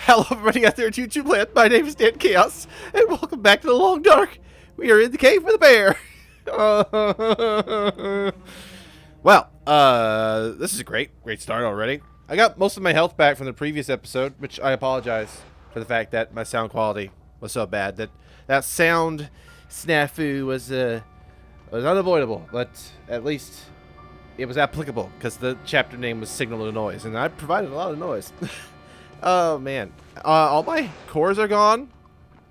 Hello everybody out there at YouTube land, my name is Dan Chaos, and welcome back to the Long Dark. We are in the cave with a bear. Well, this is a great start already. I got most of my health back from the previous episode, which I apologize for the fact that my sound quality was so bad. That sound snafu was unavoidable, but at least it was applicable, because the chapter name was Signal to Noise, and I provided a lot of noise. Oh, man. All my cores are gone,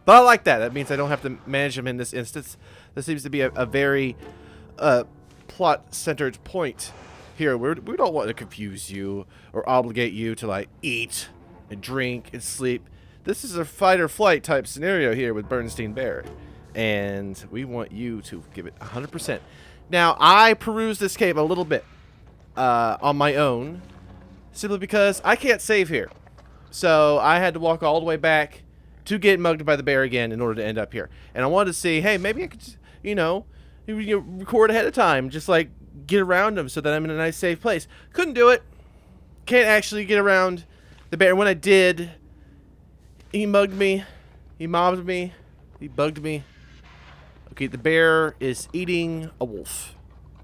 but I like that. That means I don't have to manage them in this instance. This seems to be a very plot-centered point here. We don't want to confuse you or obligate you to, like, eat and drink and sleep. This is a fight-or-flight type scenario here with Bernstein Bear, and we want you to give it 100%. Now, I perused this cave a little bit on my own, simply because I can't save here. So I had to walk all the way back to get mugged by the bear again in order to end up here. And I wanted to see, hey, maybe I could, you know, record ahead of time, just like get around him so that I'm in a nice safe place. Couldn't do it. Can't actually get around the bear. When I did, he mugged me. He mobbed me. He bugged me. Okay, the bear is eating a wolf,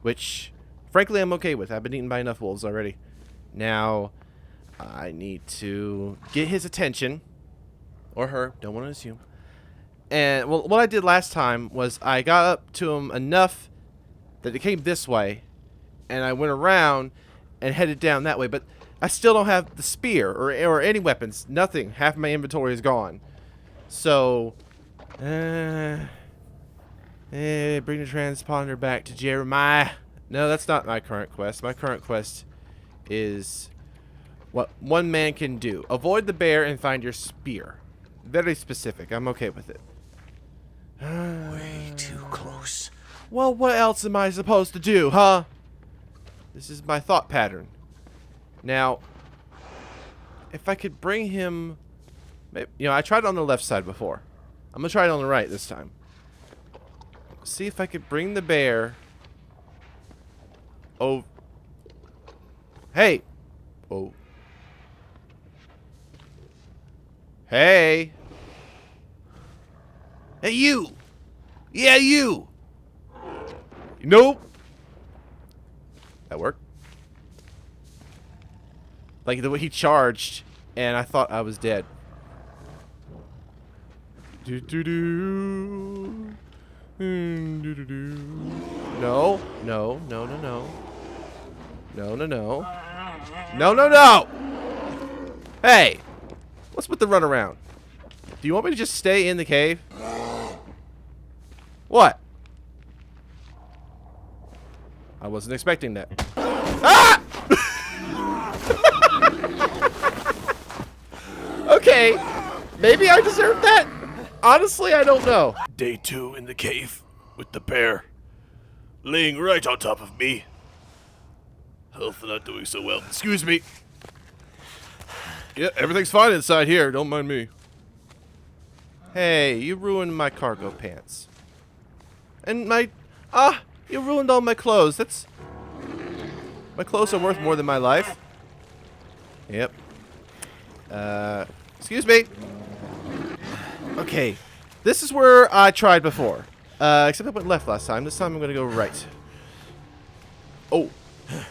which, frankly, I'm okay with. I've been eaten by enough wolves already. Now, I need to get his attention, or her, don't want to assume. And, well, what I did last time was I got up to him enough that it came this way, and I went around and headed down that way, but I still don't have the spear or any weapons, nothing. Half of my inventory is gone. So, bring the transponder back to Jeremiah. No, that's not my current quest. My current quest is what one man can do. Avoid the bear and find your spear. Very specific. I'm okay with it. Way too close. Well, what else am I supposed to do, huh? This is my thought pattern. Now, if I could bring him... Maybe, you know, I tried it on the left side before. I'm going to try it on the right this time. See if I could bring the bear... Oh. Hey. Oh. Hey. Hey, you. Yeah, you. Nope. That worked. Like the way he charged, and I thought I was dead. Do do do. Do do do. No, no, no, no, no. No, no, no. No, no, no. Hey. What's with the runaround? Do you want me to just stay in the cave? What? I wasn't expecting that. Ah! Okay. Maybe I deserve that. Honestly, I don't know. Day 2 in the cave with the bear laying right on top of me. Health not doing so well. Excuse me. Yeah, everything's fine inside here. Don't mind me. Hey, you ruined my cargo pants. And my... you ruined all my clothes. That's... My clothes are worth more than my life. Yep. Excuse me. Okay. This is where I tried before. Except I went left last time. This time I'm gonna go right. Oh.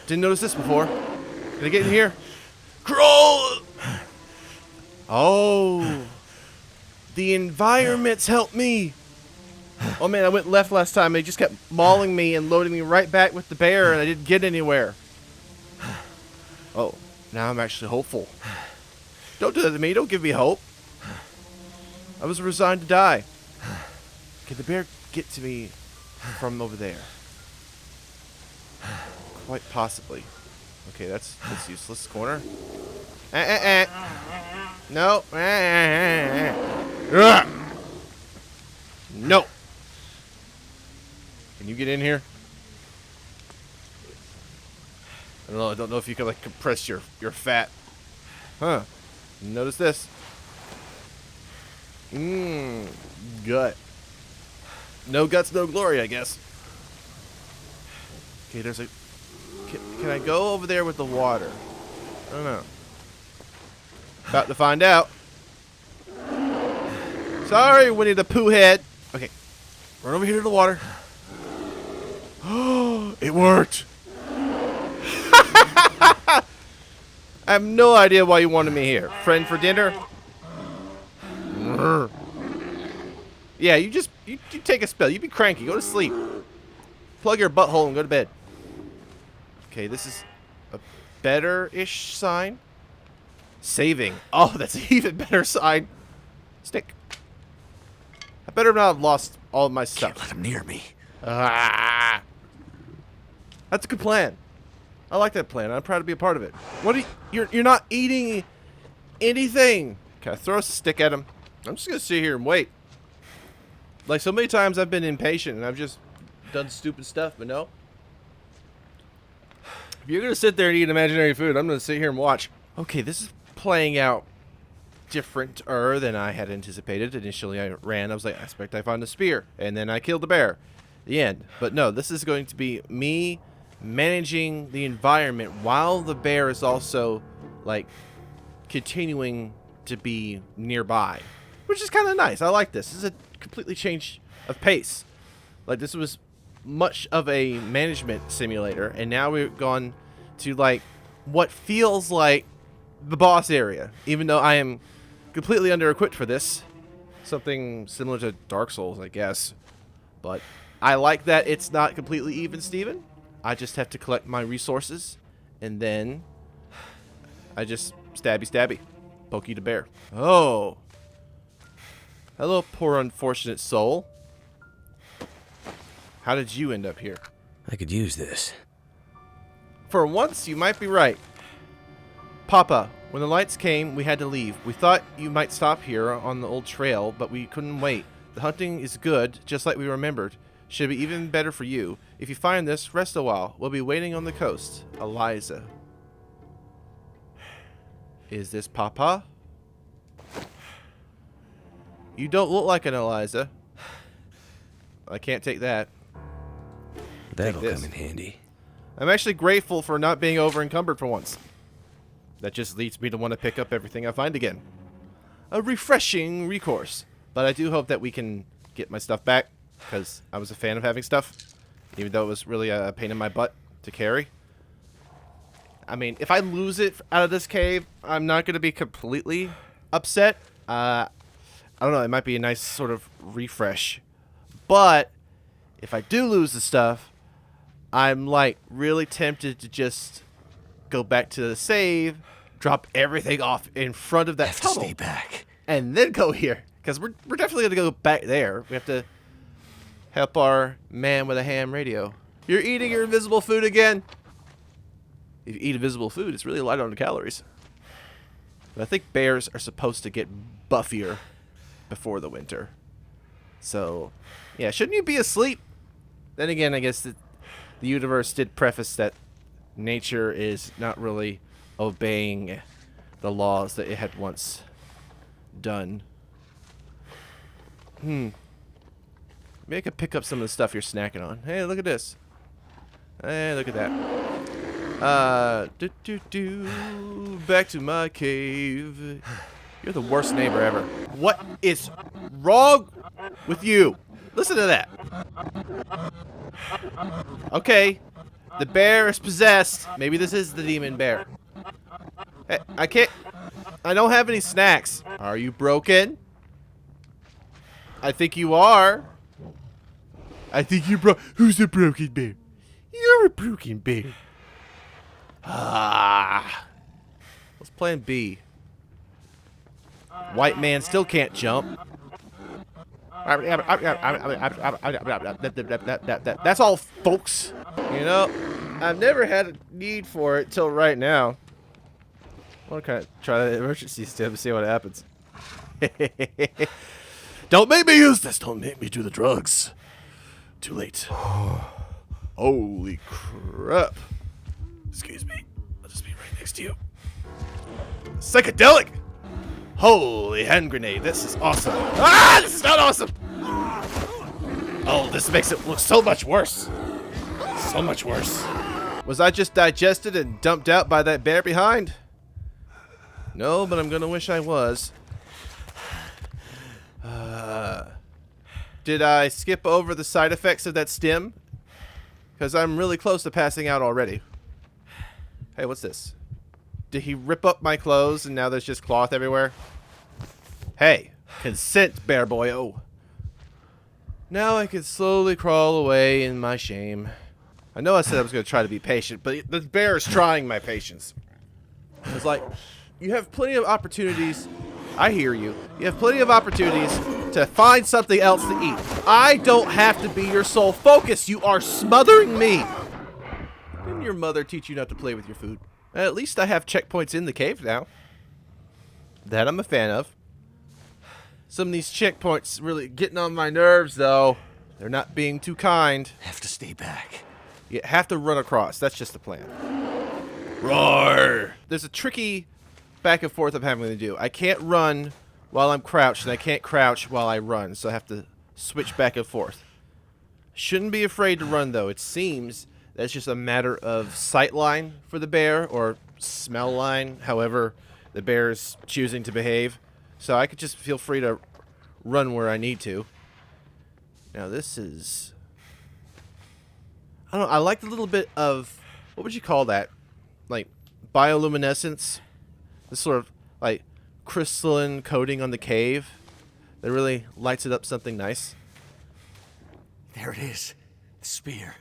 Didn't notice this before. Can I get in here? Crawl! Oh. The environments helped me. Oh man, I went left last time. They just kept mauling me and loading me right back with the bear, and I didn't get anywhere. Oh, now I'm actually hopeful. Don't do that to me. Don't give me hope. I was resigned to die. Can the bear get to me from over there? Quite possibly. Okay, that's useless. Corner. No. No. Can you get in here? I don't know. I don't know if you can like compress your fat. Huh. Notice this. Gut. No guts, no glory, I guess. Okay, there's a... Can I go over there with the water? I don't know. About to find out. Sorry, Winnie the Pooh head. Okay, run over here to the water. Oh, it worked. I have no idea why you wanted me here. Friend for dinner? Yeah, you take a spell. You be cranky. Go to sleep. Plug your butthole and go to bed. Okay, this is a better-ish sign. Saving. Oh, that's an even better sign. Stick. I better not have lost all of my stuff. Can't let him near me. Ah. That's a good plan. I like that plan. I'm proud to be a part of it. What are you're not eating anything. Can I throw a stick at him? I'm just gonna sit here and wait. Like so many times I've been impatient and I've just done stupid stuff, but no. If you're gonna sit there and eat imaginary food, I'm gonna sit here and watch. Okay, this is playing out different-er than I had anticipated. Initially I ran, I was like, I expect I found a spear, and then I killed the bear. The end. But no, this is going to be me managing the environment while the bear is also like continuing to be nearby, which is kind of nice. I like this. This is a completely change of pace. Like this was much of a management simulator, and now we've gone to like what feels like the boss area, even though I am completely under-equipped for this. Something similar to Dark Souls, I guess. But I like that it's not completely even, Steven. I just have to collect my resources, and then I just stabby, pokey the bear. Oh. Hello, poor unfortunate soul. How did you end up here? I could use this. For once, you might be right. Papa, when the lights came, we had to leave. We thought you might stop here on the old trail, but we couldn't wait. The hunting is good, just like we remembered. Should be even better for you. If you find this, rest a while. We'll be waiting on the coast. Eliza. Is this Papa? You don't look like an Eliza. I can't take that. That'll come in handy. I'm actually grateful for not being over encumbered for once. That just leads me to want to pick up everything I find again. A refreshing recourse. But I do hope that we can get my stuff back, because I was a fan of having stuff, even though it was really a pain in my butt to carry. I mean, if I lose it out of this cave, I'm not going to be completely upset. I don't know, it might be a nice sort of refresh. But if I do lose the stuff, I'm like really tempted to just go back to the save, drop everything off in front of that I have tunnel, to stay back. and then go here. Because we're definitely going to go back there. We have to help our man with a ham radio. You're eating your invisible food again. If you eat invisible food, it's really light on the calories. But I think bears are supposed to get buffier before the winter. So, yeah, shouldn't you be asleep? Then again, I guess the universe did preface that nature is not really obeying the laws that it had once done. Maybe I could pick up some of the stuff you're snacking on. Hey, look at this. Hey, look at that. Back to my cave. You're the worst neighbor ever. What is wrong with you? Listen to that. Okay, the bear is possessed. Maybe this is the demon bear. Hey, I don't have any snacks. Are you broken? I think you are. I think you're Who's a broken bear? You're a broken bear. Let's plan B. White man still can't jump. That's all, folks. You know, I've never had a need for it till right now. I want to kind of try the emergency step and see what happens. Don't make me use this. Don't make me do the drugs. Too late. Holy crap. Excuse me. I'll just be right next to you. Psychedelic! Holy hand grenade. This is awesome. Ah, this is not awesome. Oh, this makes it look so much worse. So much worse. Was I just digested and dumped out by that bear behind? No, but I'm gonna wish I was. Did I skip over the side effects of that stim? Because I'm really close to passing out already. Hey, what's this? Did he rip up my clothes and now there's just cloth everywhere? Hey, consent, bear boy. Oh. Now I can slowly crawl away in my shame. I know I said I was going to try to be patient, but the bear is trying my patience. It's like, you have plenty of opportunities. I hear you. You have plenty of opportunities to find something else to eat. I don't have to be your sole focus. You are smothering me. Didn't your mother teach you not to play with your food? At least I have checkpoints in the cave now. That I'm a fan of. Some of these checkpoints really getting on my nerves, though. They're not being too kind. Have to stay back. You have to run across. That's just the plan. Roar! There's a tricky back and forth I'm having to do. I can't run while I'm crouched, and I can't crouch while I run, so I have to switch back and forth. Shouldn't be afraid to run, though. It seems that's just a matter of sight line for the bear, or smell line, however the bear is choosing to behave. So I could just feel free to run where I need to. Now this is... I don't know, I like the little bit of... What would you call that? Like, bioluminescence? This sort of, like, crystalline coating on the cave that really lights it up something nice. There it is. The spear.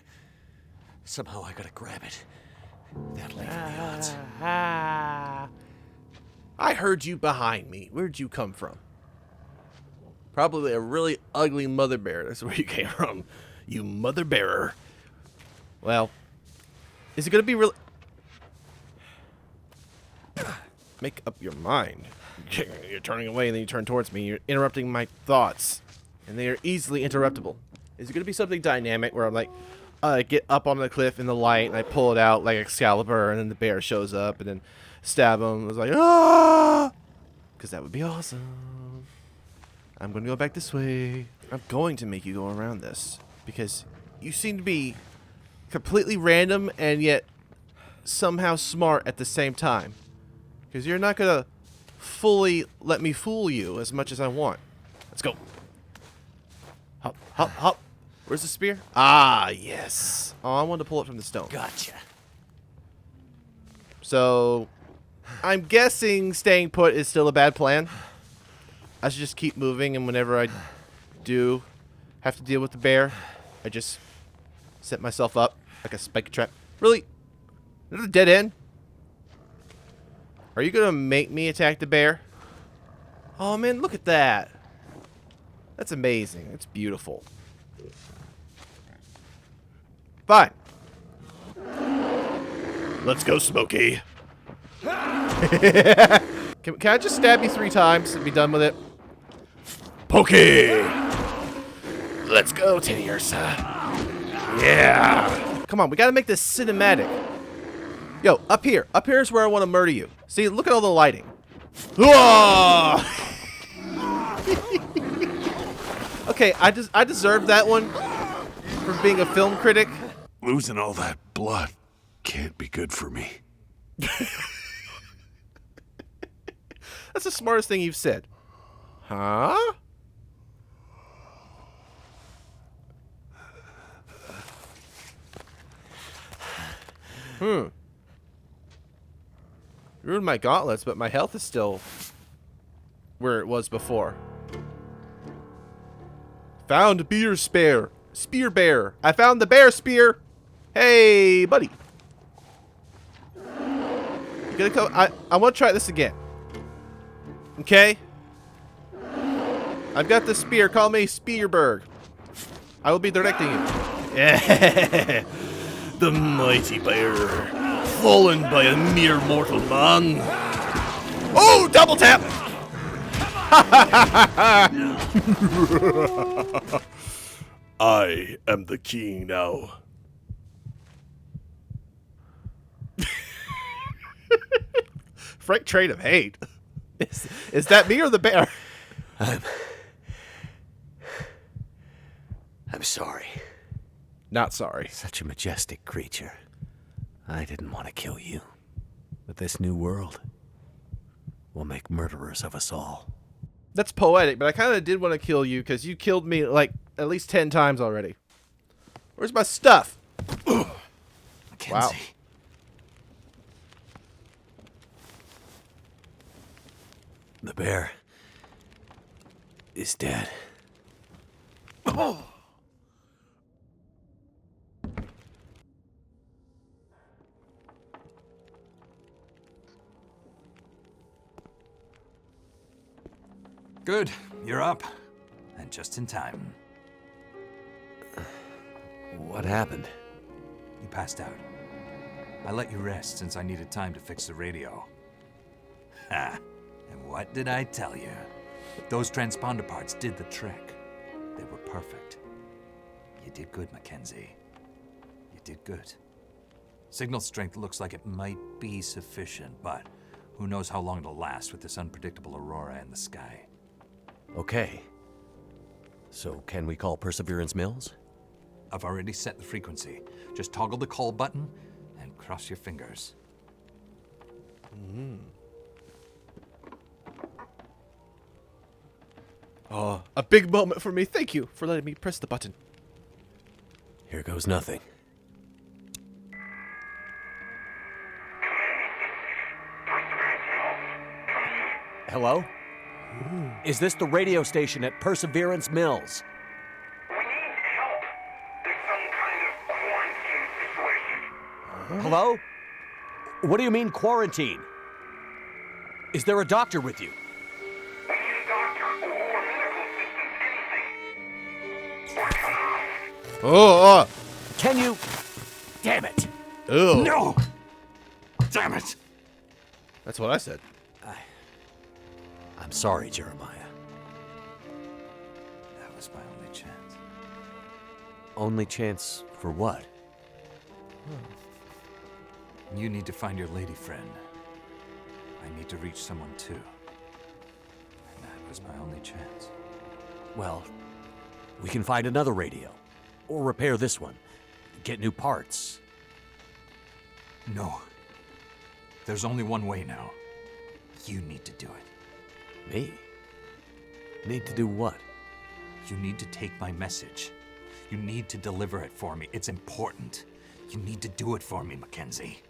Somehow I gotta grab it. That'll even the odds. I heard you behind me. Where'd you come from? Probably a really ugly mother bear. That's where you came from. You mother bearer. Well, is it going to be really... Make up your mind. You're turning away and then you turn towards me. You're interrupting my thoughts. And they are easily interruptible. Is it going to be something dynamic where I'm like, I get up on the cliff in the light and I pull it out like Excalibur and then the bear shows up and then stab him. It's like, ah! Because that would be awesome. I'm going to go back this way. I'm going to make you go around this. Because you seem to be completely random and yet somehow smart at the same time. Because you're not going to fully let me fool you as much as I want. Let's go. Hop, hop, hop. Where's the spear? Ah, yes. Oh, I wanted to pull it from the stone. Gotcha. So, I'm guessing staying put is still a bad plan. I should just keep moving, and whenever I do have to deal with the bear, I just set myself up like a spike trap. Really? Is it a dead end? Are you going to make me attack the bear? Oh, man, look at that. That's amazing. It's beautiful. Fine. Let's go, Smokey. Can I just stab you 3 times and be done with it? Pokey! Let's go, Teddiursa. Yeah! Come on, we gotta make this cinematic. Yo, up here. Up here is where I want to murder you. See, look at all the lighting. Okay, I deserve that one for being a film critic. Losing all that blood can't be good for me. That's the smartest thing you've said. Huh? Ruined my gauntlets, but my health is still where it was before. Found bear spear. Spear bear. I found the bear spear. Hey, buddy. You gonna come? I want to try this again. Okay? I've got the spear. Call me Spearberg. I will be directing you. Yeah. The mighty bear, fallen by a mere mortal man. Oh, double tap! I am the king now. Frank trait of hate. Is that me or the bear? I'm sorry. Not sorry. Such a majestic creature. I didn't want to kill you. But this new world will make murderers of us all. That's poetic, but I kind of did want to kill you because you killed me like at least 10 times already. Where's my stuff? Mackenzie. Wow. The bear is dead. Good, you're up. And just in time. What happened? You passed out. I let you rest since I needed time to fix the radio. Ha! And what did I tell you? Those transponder parts did the trick. They were perfect. You did good, Mackenzie. You did good. Signal strength looks like it might be sufficient, but who knows how long it'll last with this unpredictable aurora in the sky. Okay. So can we call Perseverance Mills? I've already set the frequency. Just toggle the call button and cross your fingers. Oh, a big moment for me. Thank you for letting me press the button. Here goes nothing. Hello? Is this the radio station at Perseverance Mills? We need help. There's some kind of quarantine situation. Hello? What do you mean quarantine? Is there a doctor with you? We need a doctor or medical assistance, anything. Oh, Can you... Damn it! oh. No! Damn it! That's what I said. I'm sorry, Jeremiah. That was my only chance. Only chance for what? You need to find your lady friend. I need to reach someone too. And that was my only chance. Well, we can find another radio. Or repair this one. Get new parts. No. There's only one way now. You need to do it. Me? Need to do what? You need to take my message. You need to deliver it for me. It's important. You need to do it for me, Mackenzie.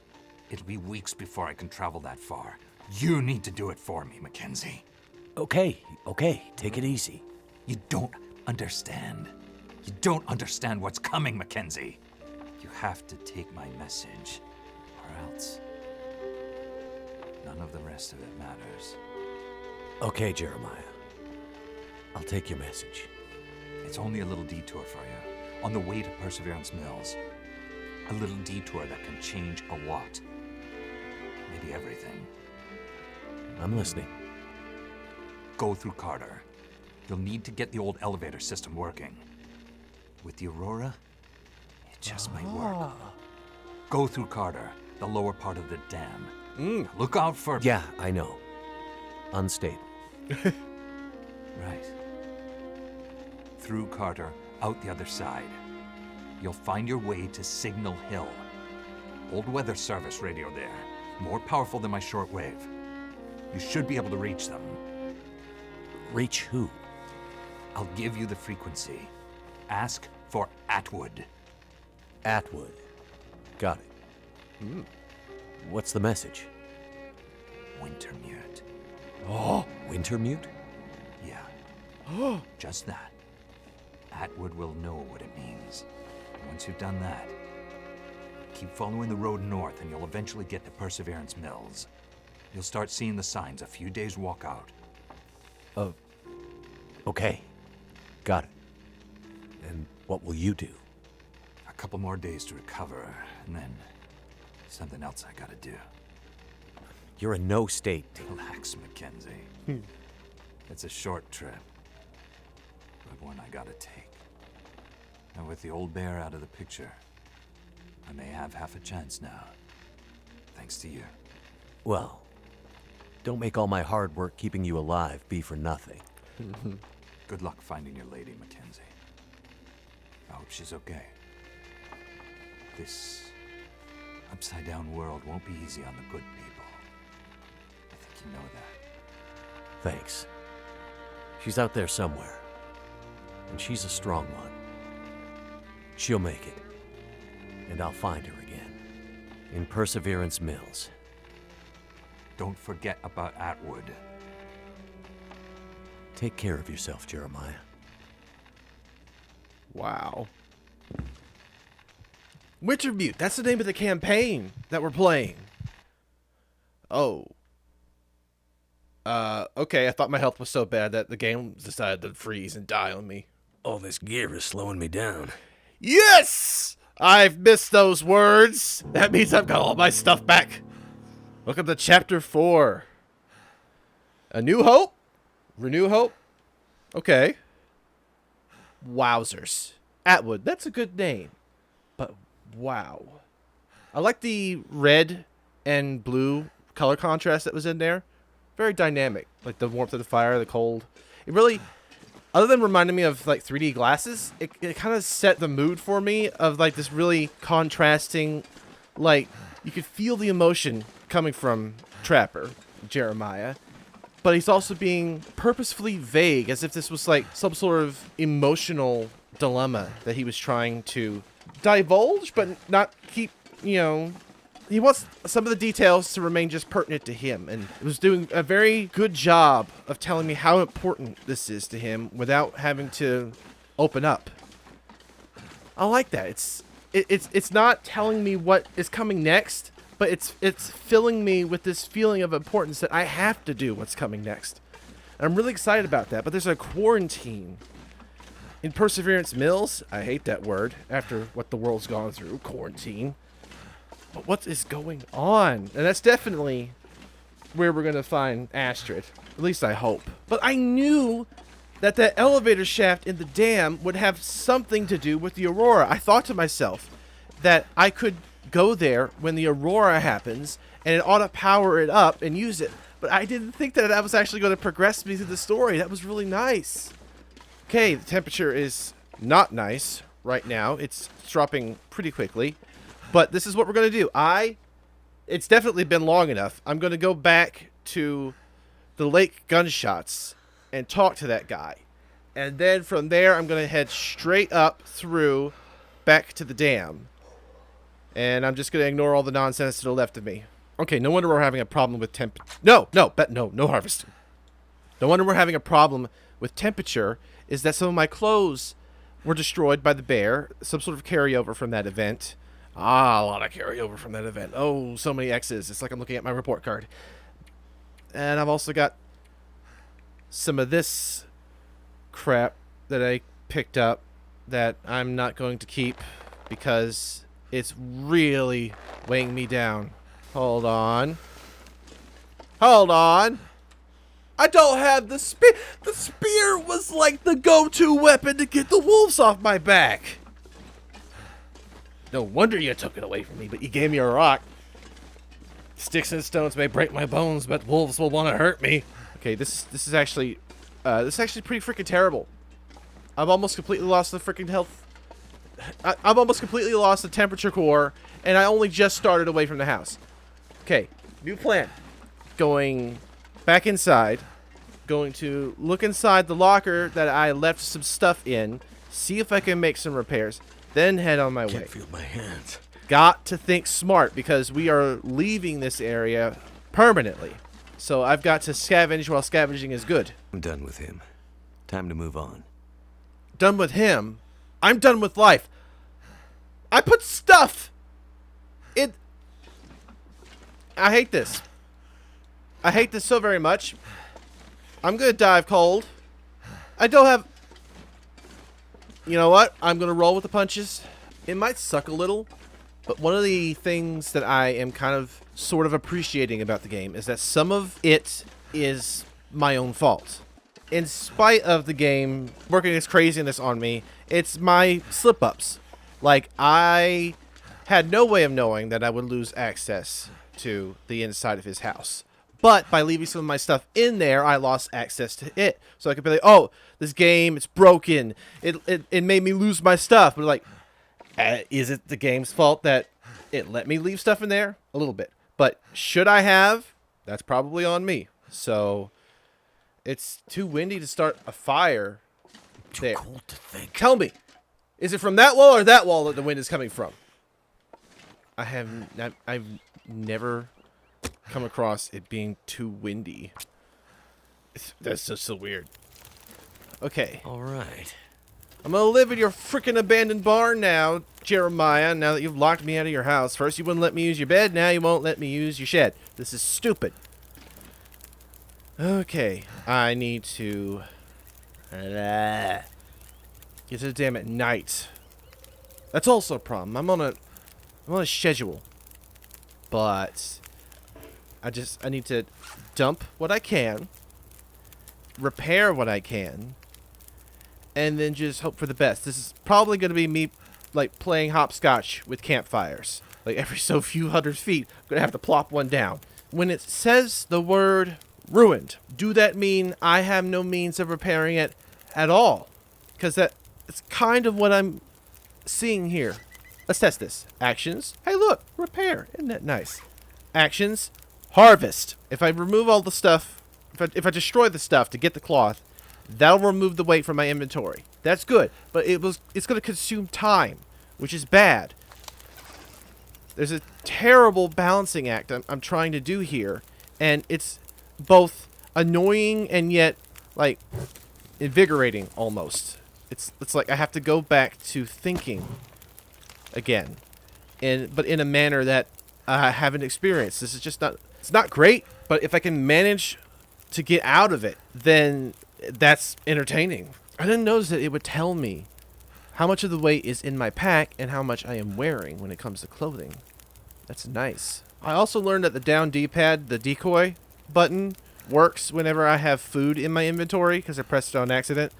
It'll be weeks before I can travel that far. You need to do it for me, Mackenzie. Okay, take it easy. You don't understand. You don't understand what's coming, Mackenzie. You have to take my message, or else none of the rest of it matters. Okay, Jeremiah. I'll take your message. It's only a little detour for you, on the way to Perseverance Mills. A little detour that can change a lot. Maybe everything. I'm listening. Go through Carter. You'll need to get the old elevator system working. With the Aurora, it just might work. Go through Carter, the lower part of the dam. Look out for... Yeah, I know. Unstable. Right. Through Carter, out the other side. You'll find your way to Signal Hill. Old weather service radio there. More powerful than my shortwave. You should be able to reach them. Reach who? I'll give you the frequency. Ask for Atwood. Atwood. Got it. What's the message? Wintermute. Oh, Wintermute? Yeah. Just that. Atwood will know what it means. Once you've done that, keep following the road north and you'll eventually get to Perseverance Mills. You'll start seeing the signs a few days walk out. Okay. Got it. And what will you do? A couple more days to recover, and then something else I gotta do. You're in no state to... Relax, Mackenzie. It's a short trip, but one I gotta take. And with the old bear out of the picture, I may have half a chance now. Thanks to you. Well, don't make all my hard work keeping you alive be for nothing. Good luck finding your lady, Mackenzie. I hope she's okay. This upside-down world won't be easy on the good people. I think you know that. Thanks. She's out there somewhere. And she's a strong one. She'll make it. And I'll find her again. In Perseverance Mills. Don't forget about Atwood. Take care of yourself, Jeremiah. Wow. Wintermute. That's the name of the campaign that we're playing. Oh. Okay. I thought my health was so bad that the game decided to freeze and die on me. All this gear is slowing me down. Yes! I've missed those words. That means I've got all my stuff back. Welcome to Chapter 4. A New Hope? Renew Hope? Okay. Wowzers. Atwood. That's a good name. But wow. I like the red and blue color contrast that was in there. Very dynamic. Like the warmth of the fire, the cold. It really... Other than reminding me of like 3D glasses, it kind of set the mood for me of like this really contrasting, like you could feel the emotion coming from Trapper, Jeremiah, but he's also being purposefully vague as if this was like some sort of emotional dilemma that he was trying to divulge, but not keep, you know, he wants some of the details to remain just pertinent to him, and it was doing a very good job of telling me how important this is to him without having to open up. I like that. It's not telling me what is coming next, but it's filling me with this feeling of importance that I have to do what's coming next. And I'm really excited about that, but there's a quarantine in Perseverance Mills. I hate that word after what the world's gone through, quarantine. But what is going on? And that's definitely where we're going to find Astrid. At least I hope. But I knew that that elevator shaft in the dam would have something to do with the Aurora. I thought to myself that I could go there when the Aurora happens and it ought to power it up and use it. But I didn't think that that was actually going to progress me through the story. That was really nice. Okay, the temperature is not nice right now. It's dropping pretty quickly. But this is what we're going to do. It's definitely been long enough. I'm going to go back to the lake gunshots and talk to that guy. And then from there, I'm going to head straight up through back to the dam. And I'm just going to ignore all the nonsense to the left of me. Okay, no wonder we're having a problem with no harvesting. No wonder we're having a problem with temperature is that some of my clothes were destroyed by the bear. Some sort of carryover from that event. A lot of carryover from that event. Oh, so many X's. It's like I'm looking at my report card. And I've also got some of this crap that I picked up that I'm not going to keep because it's really weighing me down. Hold on. Hold on. I don't have the spear. The spear was like the go-to weapon to get the wolves off my back. No wonder you took it away from me, but you gave me a rock. Sticks and stones may break my bones, but wolves will want to hurt me. Okay, this is actually pretty freaking terrible. I've almost completely lost the freaking health. I've almost completely lost the temperature core, and I only just started away from the house. Okay, new plan. Going back inside. Going to look inside the locker that I left some stuff in. See if I can make some repairs. Then head on my way. Can't feel my hands. Got to think smart because we are leaving this area permanently. So I've got to scavenge while scavenging is good. I'm done with him. Time to move on. Done with him? I'm done with life. I put stuff in... I hate this. I hate this so very much. I'm going to dive cold. I don't have... You know what? I'm going to roll with the punches. It might suck a little, but one of the things that I am kind of sort of appreciating about the game is that some of it is my own fault. In spite of the game working its craziness on me, it's my slip-ups. Like, I had no way of knowing that I would lose access to the inside of his house. But by leaving some of my stuff in there, I lost access to it. So I could be like, oh, this game, it's broken. It made me lose my stuff. But like, is it the game's fault that it let me leave stuff in there? A little bit. But should I have? That's probably on me. So it's too windy to start a fire. Too There. cold to think. Tell me, is it from that wall or that wall that the wind is coming from? I've never come across it being too windy. That's just so weird. Okay. All right. I'm gonna live in your freaking abandoned barn now, Jeremiah, now that you've locked me out of your house. First you wouldn't let me use your bed, now you won't let me use your shed. This is stupid. Okay, I need to get to the dam at night. That's also a problem. I'm on a schedule. But I need to dump what I can, repair what I can, and then just hope for the best. This is probably going to be me, like, playing hopscotch with campfires. Like, every so few hundred feet, I'm going to have to plop one down. When it says the word ruined, do that mean I have no means of repairing it at all? Because it's kind of what I'm seeing here. Let's test this. Actions. Hey, look. Repair. Isn't that nice? Actions. Harvest. If I remove all the stuff, if I destroy the stuff to get the cloth, that'll remove the weight from my inventory. That's good. But it's going to consume time, which is bad. There's a terrible balancing act I'm trying to do here. And it's both annoying and yet, like, invigorating almost. It's like I have to go back to thinking again, but in a manner that I haven't experienced. This is just not. It's not great, but if I can manage to get out of it, then that's entertaining. I didn't notice that it would tell me how much of the weight is in my pack and how much I am wearing when it comes to clothing. That's nice. I also learned that the down D-pad, the decoy button, works whenever I have food in my inventory because I pressed it on accident.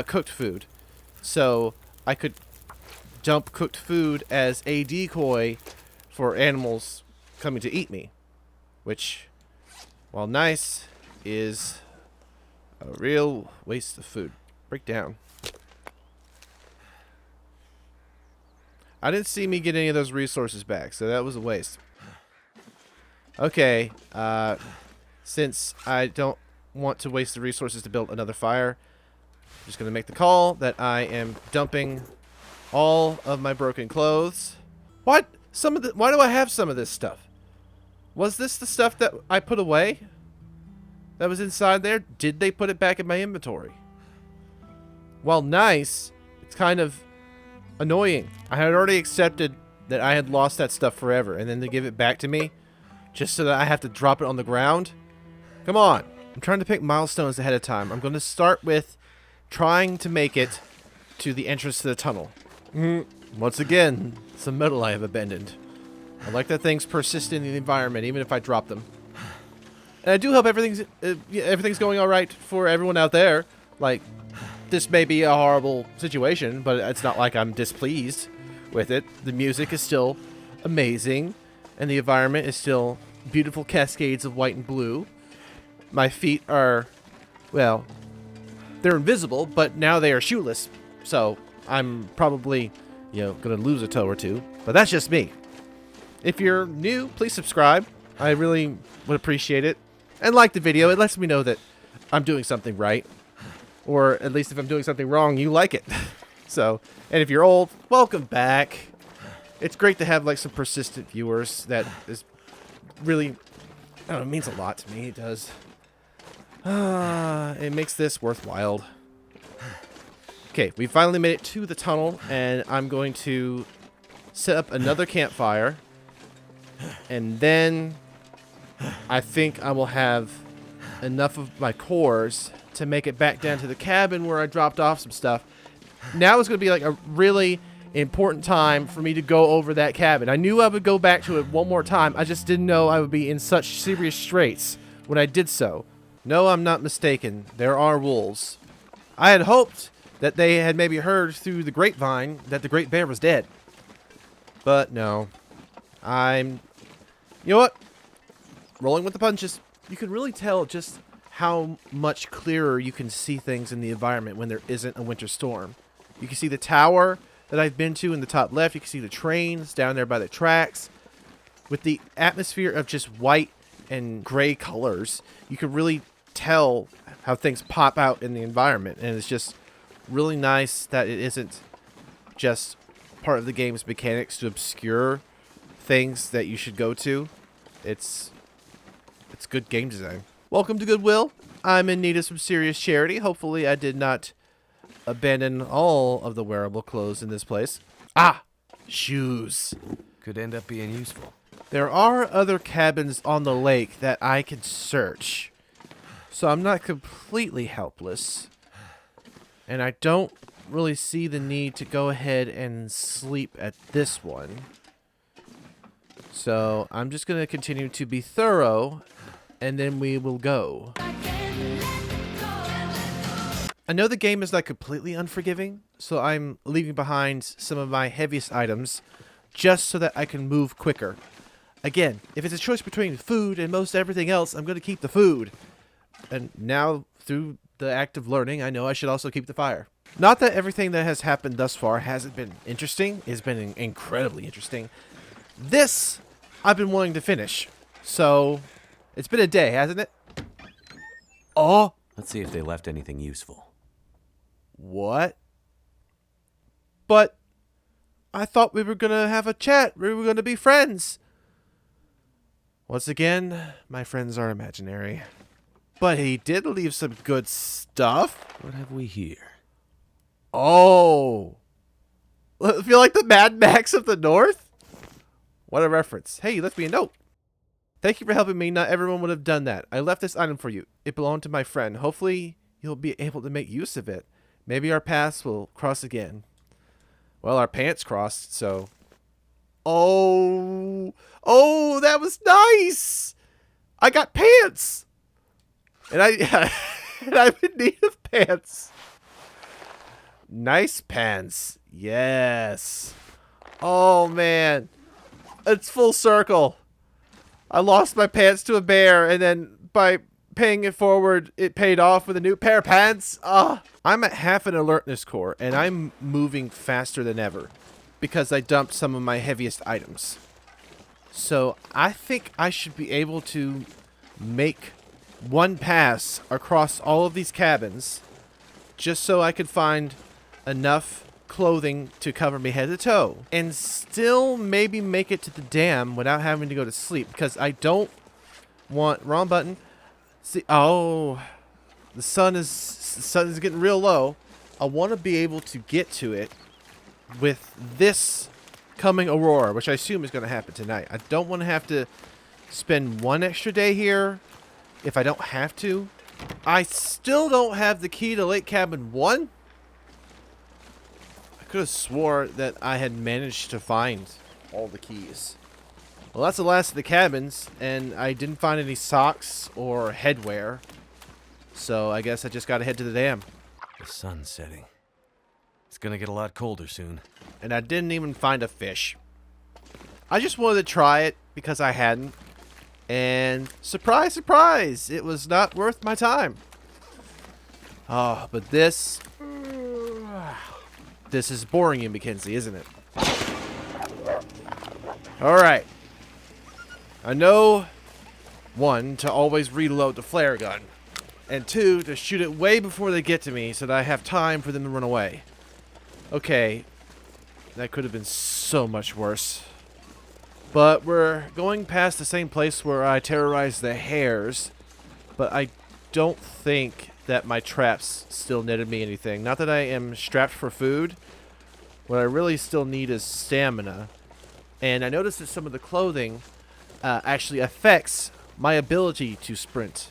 Cooked food. So I could dump cooked food as a decoy for animals coming to eat me. Which, while nice, is a real waste of food. Break down. I didn't see me get any of those resources back, so that was a waste. Okay, since I don't want to waste the resources to build another fire, I'm just going to make the call that I am dumping all of my broken clothes. What? Why do I have some of this stuff? Was this the stuff that I put away? That was inside there? Did they put it back in my inventory? While nice, it's kind of annoying. I had already accepted that I had lost that stuff forever, and then they give it back to me just so that I have to drop it on the ground? Come on. I'm trying to pick milestones ahead of time. I'm going to start with trying to make it to the entrance to the tunnel. Once again, some metal I have abandoned. I like that things persist in the environment, even if I drop them. And I do hope everything's going all right for everyone out there. Like, this may be a horrible situation, but it's not like I'm displeased with it. The music is still amazing, and the environment is still beautiful cascades of white and blue. My feet are, well, they're invisible, but now they are shoeless. So I'm probably, going to lose a toe or two. But that's just me. If you're new, please subscribe. I really would appreciate it. And like the video. It lets me know that I'm doing something right. Or at least if I'm doing something wrong, you like it. So, and if you're old, welcome back. It's great to have, like, some persistent viewers. That is really, I don't know, it means a lot to me. It does. It makes this worthwhile. Okay, we finally made it to the tunnel, and I'm going to set up another campfire. And then I think I will have enough of my cores to make it back down to the cabin where I dropped off some stuff. Now is going to be like a really important time for me to go over that cabin. I knew I would go back to it one more time. I just didn't know I would be in such serious straits when I did so. No, I'm not mistaken. There are wolves. I had hoped that they had maybe heard through the grapevine that the great bear was dead. But no. You know what? Rolling with the punches. You can really tell just how much clearer you can see things in the environment when there isn't a winter storm. You can see the tower that I've been to in the top left. You can see the trains down there by the tracks. With the atmosphere of just white and gray colors, you can really tell how things pop out in the environment. And it's just really nice that it isn't just part of the game's mechanics to obscure things that you should go to. It's good game design. Welcome to Goodwill. I'm in need of some serious charity. Hopefully I did not abandon all of the wearable clothes in this place. Ah! Shoes. Could end up being useful. There are other cabins on the lake that I can search. So I'm not completely helpless. And I don't really see the need to go ahead and sleep at this one. So I'm just going to continue to be thorough, and then we will go. I know the game is not completely unforgiving, so I'm leaving behind some of my heaviest items just so that I can move quicker. Again, if it's a choice between food and most everything else, I'm going to keep the food. And now, through the act of learning, I know I should also keep the fire. Not that everything that has happened thus far hasn't been interesting. It's been incredibly interesting. This, I've been wanting to finish. So, it's been a day, hasn't it? Oh! Let's see if they left anything useful. What? But I thought we were going to have a chat. We were going to be friends. Once again, my friends are imaginary. But he did leave some good stuff. What have we here? Oh. I feel like the Mad Max of the North? What a reference. Hey, you left me a note. Thank you for helping me. Not everyone would have done that. I left this item for you. It belonged to my friend. Hopefully, you'll be able to make use of it. Maybe our paths will cross again. Well, our pants crossed, so... Oh! Oh, that was nice! I got pants! And I'm in need of pants. Nice pants. Yes. Oh, man. It's full circle. I lost my pants to a bear, and then by paying it forward, it paid off with a new pair of pants. I'm at half an alertness core, and I'm moving faster than ever because I dumped some of my heaviest items. So I think I should be able to make one pass across all of these cabins just so I could find enough clothing to cover me head to toe and still maybe make it to the dam without having to go to sleep, because I don't want... Wrong button. See, oh, the sun is getting real low. I want to be able to get to it with this coming aurora, which I assume is going to happen tonight. I don't want to have to spend one extra day here if I don't have to. I still don't have the key to Lake Cabin 1. I could have swore that I had managed to find all the keys. Well, that's the last of the cabins, and I didn't find any socks or headwear. So I guess I just gotta head to the dam. The sun's setting. It's gonna get a lot colder soon. And I didn't even find a fish. I just wanted to try it because I hadn't. And surprise, surprise, it was not worth my time. Oh, but this is boring you, Mackenzie, isn't it? Alright. I know, 1, to always reload the flare gun. And 2, to shoot it way before they get to me so that I have time for them to run away. Okay. That could have been so much worse. But we're going past the same place where I terrorized the hares. But I don't think that my traps still netted me anything. Not that I am strapped for food. What I really still need is stamina. And I noticed that some of the clothing actually affects my ability to sprint.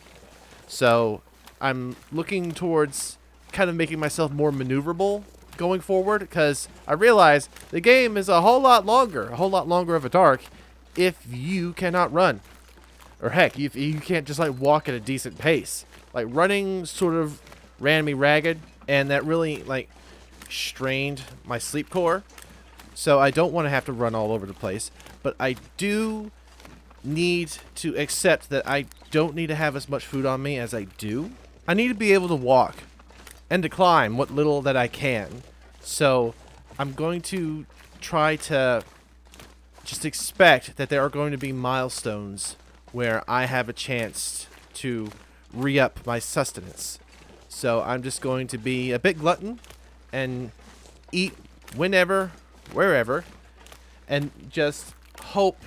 So I'm looking towards kind of making myself more maneuverable going forward, because I realize the game is a whole lot longer of a dark if you cannot run. Or heck, if you can't just like walk at a decent pace. Like running sort of ran me ragged, and that really like strained my sleep core. So I don't want to have to run all over the place, but I do need to accept that I don't need to have as much food on me as I do. I need to be able to walk and to climb what little that I can. So I'm going to try to just expect that there are going to be milestones where I have a chance to re-up my sustenance. So I'm just going to be a bit glutton and eat whenever, wherever, and just hope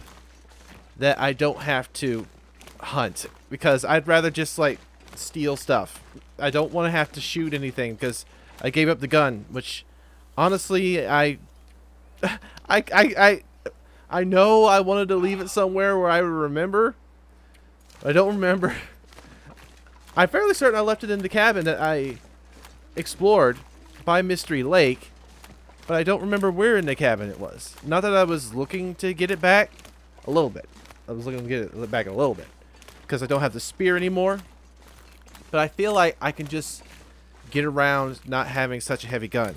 that I don't have to hunt, because I'd rather just like steal stuff. I don't want to have to shoot anything because I gave up the gun, which honestly I know I wanted to leave it somewhere where I would remember. I don't remember. I'm fairly certain I left it in the cabin that I explored by Mystery Lake, but I don't remember where in the cabin it was. Not that I was looking to get it back. A little bit. I was looking to get it back a little bit because I don't have the spear anymore. But I feel like I can just get around not having such a heavy gun,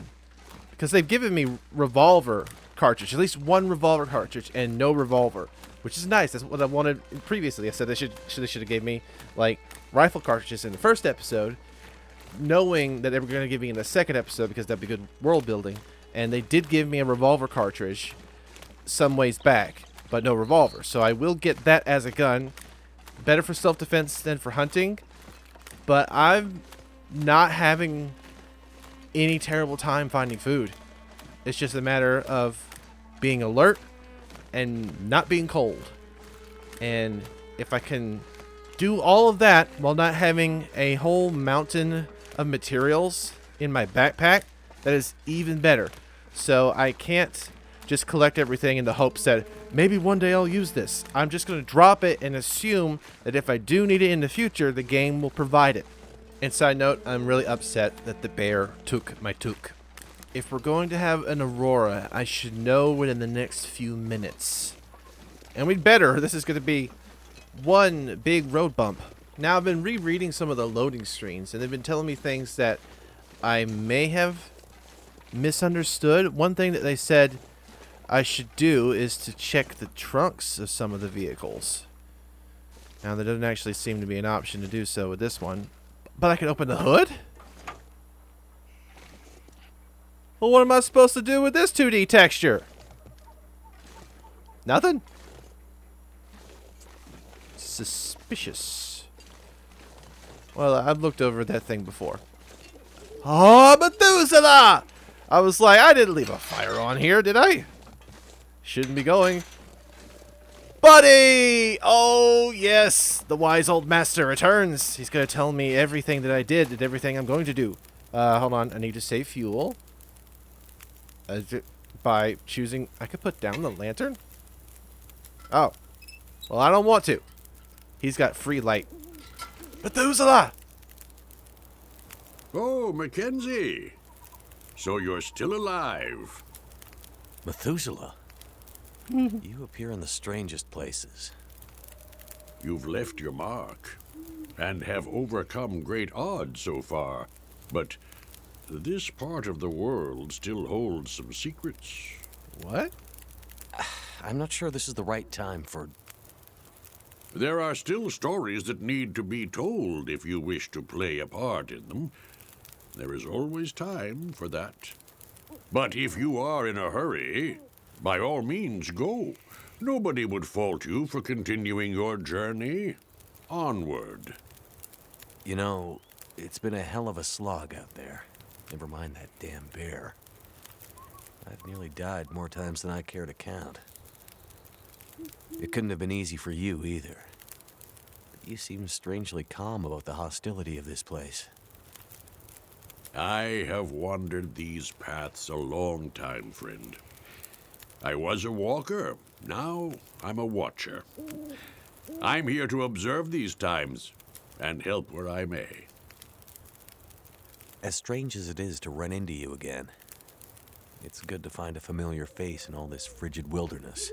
because they've given me revolver cartridge, at least one revolver cartridge, and no revolver, which is nice. That's what I wanted previously. I said they should have gave me like rifle cartridges in the first episode, knowing that they were going to give me in the second episode because that'd be good world building. And they did give me a revolver cartridge some ways back, but no revolver. So I will get that as a gun. Better for self-defense than for hunting. But I'm not having any terrible time finding food. It's just a matter of being alert and not being cold. And if I can do all of that while not having a whole mountain of materials in my backpack, that is even better. So I can't just collect everything in the hopes that maybe one day I'll use this. I'm just going to drop it and assume that if I do need it in the future, the game will provide it. And side note, I'm really upset that the bear took my took. If we're going to have an aurora, I should know within the next few minutes. And we'd better. This is going to be one big road bump. Now, I've been rereading some of the loading screens, and they've been telling me things that I may have misunderstood. One thing that they said I should do is to check the trunks of some of the vehicles. Now, there doesn't actually seem to be an option to do so with this one. But I can open the hood? Well, what am I supposed to do with this 2D texture? Nothing? Suspicious. Well, I've looked over that thing before. Oh, Methuselah! I was like, I didn't leave a fire on here, did I? Shouldn't be going. Buddy! Oh, yes. The wise old master returns. He's going to tell me everything that I did and everything I'm going to do. Hold on. I need to save fuel. By choosing... I could put down the lantern? Oh. Well, I don't want to. He's got free light. Methuselah! Oh, Mackenzie. So you're still alive. Methuselah? You appear in the strangest places. You've left your mark and have overcome great odds so far, but this part of the world still holds some secrets. What? I'm not sure this is the right time for... There are still stories that need to be told if you wish to play a part in them. There is always time for that. But if you are in a hurry, by all means go. Nobody would fault you for continuing your journey onward. You know, it's been a hell of a slog out there. Never mind that damn bear. I've nearly died more times than I care to count. It couldn't have been easy for you either. But you seem strangely calm about the hostility of this place. I have wandered these paths a long time, friend. I was a walker. Now I'm a watcher. I'm here to observe these times and help where I may. As strange as it is to run into you again, it's good to find a familiar face in all this frigid wilderness.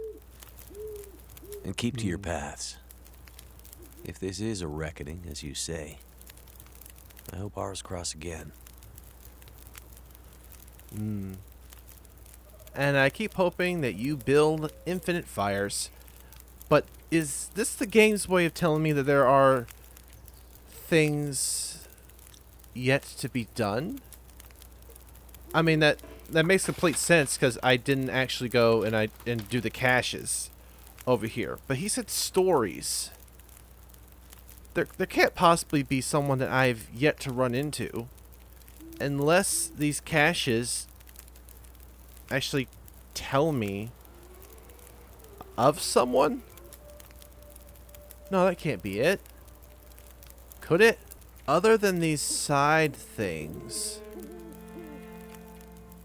And keep to your paths. If this is a reckoning, as you say, I hope ours cross again. And I keep hoping that you build infinite fires. But is this the game's way of telling me that there are things yet to be done? I mean, that makes complete sense because I didn't actually go and do the caches over here. But he said stories. There can't possibly be someone that I've yet to run into. unless these caches actually tell me of someone. No, that can't be it. Could it? Other than these side things.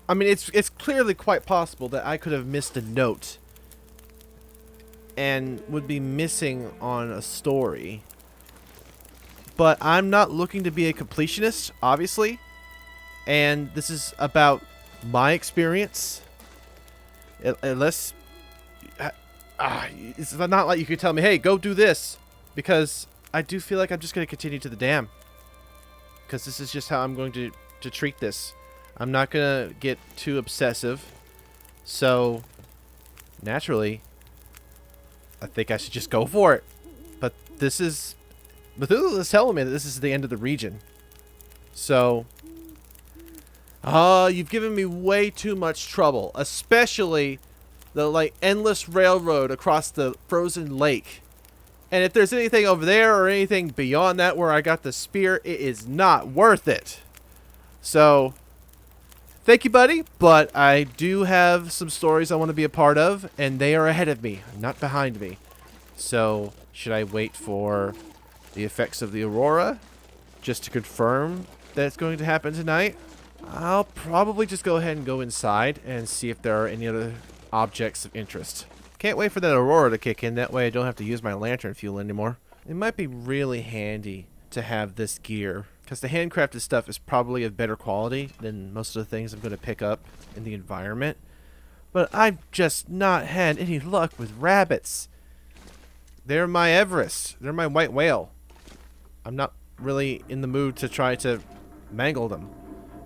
I mean, it's clearly quite possible that I could have missed a note and would be missing on a story. But I'm not looking to be a completionist, obviously. And this is about my experience. Unless... it's not like you could tell me, hey, go do this. Because I do feel like I'm just going to continue to the dam. Because this is just how I'm going to treat this. I'm not going to get too obsessive. So, naturally, I think I should just go for it. But this is... Bethula is telling me that this is the end of the region. So... you've given me way too much trouble. Especially the, like, endless railroad across the frozen lake. And if there's anything over there or anything beyond that where I got the spear, it is not worth it. So, thank you, buddy. But I do have some stories I want to be a part of. And they are ahead of me, not behind me. So, should I wait for the effects of the aurora just to confirm that it's going to happen tonight? I'll probably just go ahead and go inside and see if there are any other objects of interest. Can't wait for that aurora to kick in. That way I don't have to use my lantern fuel anymore. It might be really handy to have this gear, because the handcrafted stuff is probably of better quality than most of the things I'm going to pick up in the environment. But I've just not had any luck with rabbits. They're my Everest. They're my white whale. I'm not really in the mood to try to mangle them.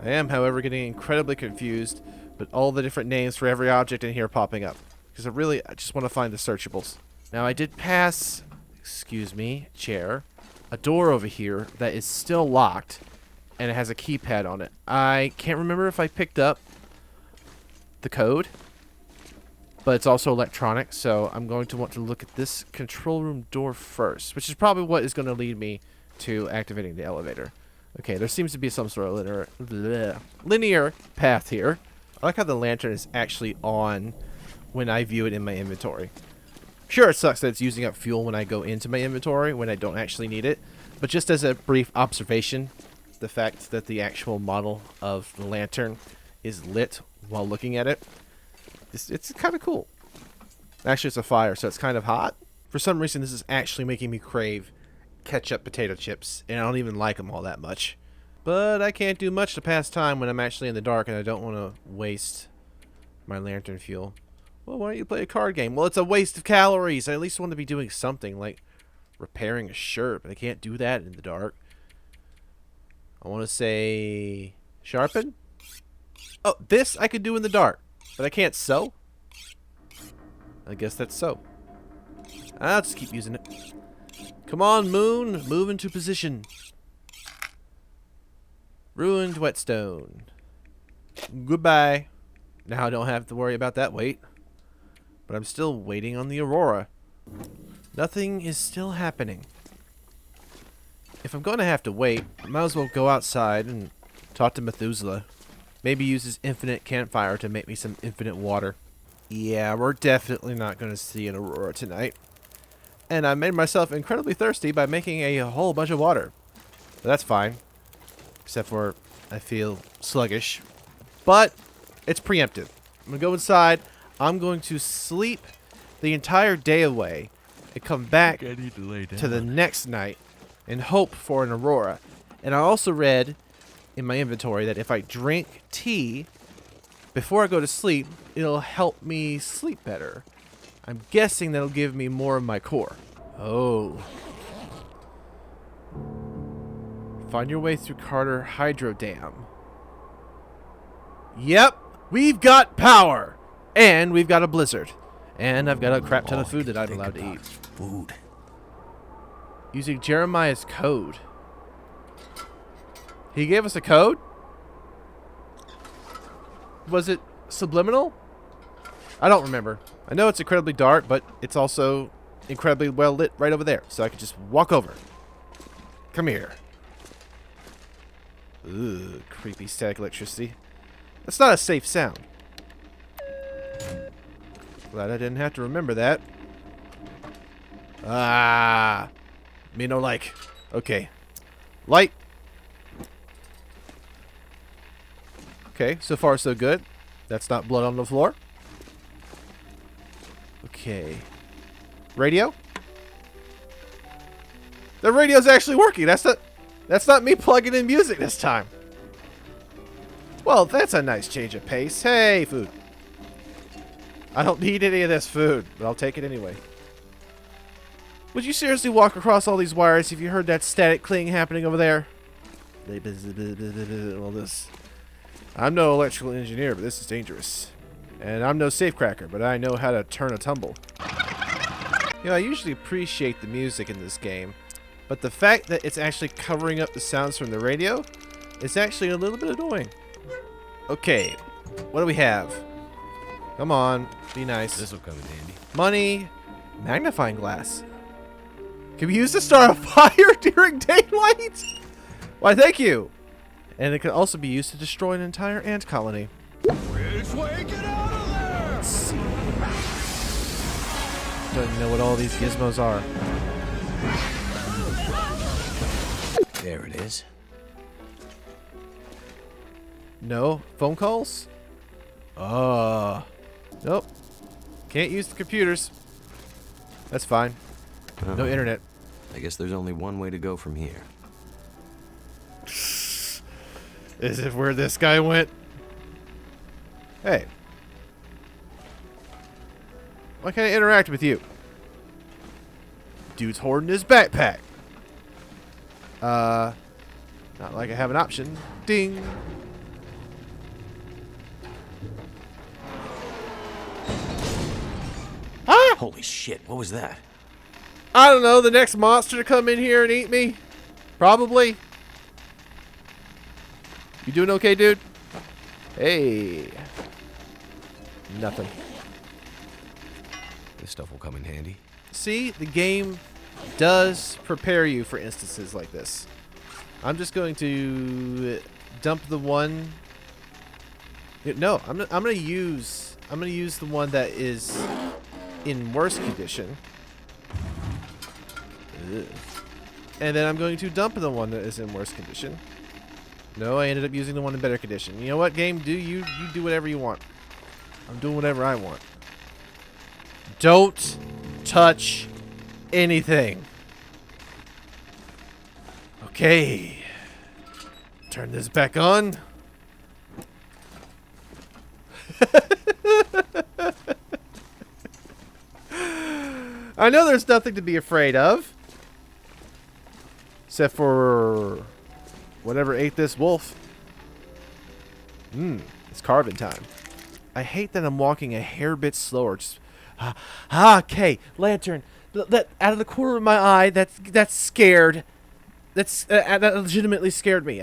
I am, however, getting incredibly confused with all the different names for every object in here popping up. Because I just want to find the searchables. Now, I did pass, excuse me, chair, a door over here that is still locked, and it has a keypad on it. I can't remember if I picked up the code, but it's also electronic, so I'm going to want to look at this control room door first, which is probably what is going to lead me to activating the elevator. Okay, there seems to be some sort of linear path here. I like how the lantern is actually on when I view it in my inventory. Sure, it sucks that it's using up fuel when I go into my inventory when I don't actually need it, but just as a brief observation, the fact that the actual model of the lantern is lit while looking at it, it's kind of cool. Actually, it's a fire, so it's kind of hot. For some reason, this is actually making me crave ketchup potato chips, and I don't even like them all that much. But I can't do much to pass time when I'm actually in the dark and I don't want to waste my lantern fuel. Well, why don't you play a card game? Well, it's a waste of calories. I at least want to be doing something like repairing a shirt, but I can't do that in the dark. I want to say sharpen. Oh, this I could do in the dark, but I can't sew. I guess that's sew. I'll just keep using it. Come on, moon. Move into position. Ruined whetstone. Goodbye. Now I don't have to worry about that weight. But I'm still waiting on the aurora. Nothing is still happening. If I'm going to have to wait, I might as well go outside and talk to Methuselah. Maybe use his infinite campfire to make me some infinite water. Yeah, we're definitely not going to see an aurora tonight. And I made myself incredibly thirsty by making a whole bunch of water. But that's fine. Except for I feel sluggish. But it's preemptive. I'm going to go inside. I'm going to sleep the entire day away and come back to the next night and hope for an aurora. And I also read in my inventory that if I drink tea before I go to sleep, it'll help me sleep better. I'm guessing that'll give me more of my core. Oh. Find your way through Carter Hydro Dam. Yep, we've got power. And we've got a blizzard. And I've got a crap ton of food that I'm allowed to eat. Food. Using Jeremiah's code. He gave us a code? Was it subliminal? I don't remember. I know it's incredibly dark, but it's also incredibly well lit right over there. So I could just walk over. Come here. Ugh, creepy static electricity. That's not a safe sound. Glad I didn't have to remember that. Ah, me no like. Okay, light. Okay, so far so good. That's not blood on the floor. Okay, radio. The radio's actually working. That's not me plugging in music this time. Well, that's a nice change of pace. Hey, food. I don't need any of this food, but I'll take it anyway. Would you seriously walk across all these wires if you heard that static cling happening over there? All this. I'm no electrical engineer, but this is dangerous. And I'm no safecracker, but I know how to turn a tumble. You know, I usually appreciate the music in this game, but the fact that it's actually covering up the sounds from the radio is actually a little bit annoying. Okay, what do we have? Come on, be nice. This will come in handy. Money, magnifying glass. Can we use to start a fire during daylight? Why, thank you. And it can also be used to destroy an entire ant colony. Which way? Get out of there! Let's see. Don't even know what all these gizmos are. There it is. No phone calls? Nope. Can't use the computers. That's fine. No internet. I guess there's only one way to go from here. Is it where this guy went? Hey. Why can't I interact with you? Dude's hoarding his backpack. Not like I have an option. Ding. Ah! Holy shit, what was that? I don't know, the next monster to come in here and eat me? Probably. You doing okay, dude? Hey. Nothing. This stuff will come in handy. See, the game does prepare you for instances like this. I'm just going to dump the one. No, I'm gonna use the one that is in worse condition. Ugh. And then I'm going to dump the one that is in worse condition. No, I ended up using the one in better condition. You know what, game? You do whatever you want. I'm doing whatever I want. Don't touch anything. Okay. Turn this back on. I know there's nothing to be afraid of. Except for whatever ate this wolf. It's carving time. I hate that I'm walking a hair bit slower. Just okay, lantern. That out of the corner of my eye, that's scared. That legitimately scared me.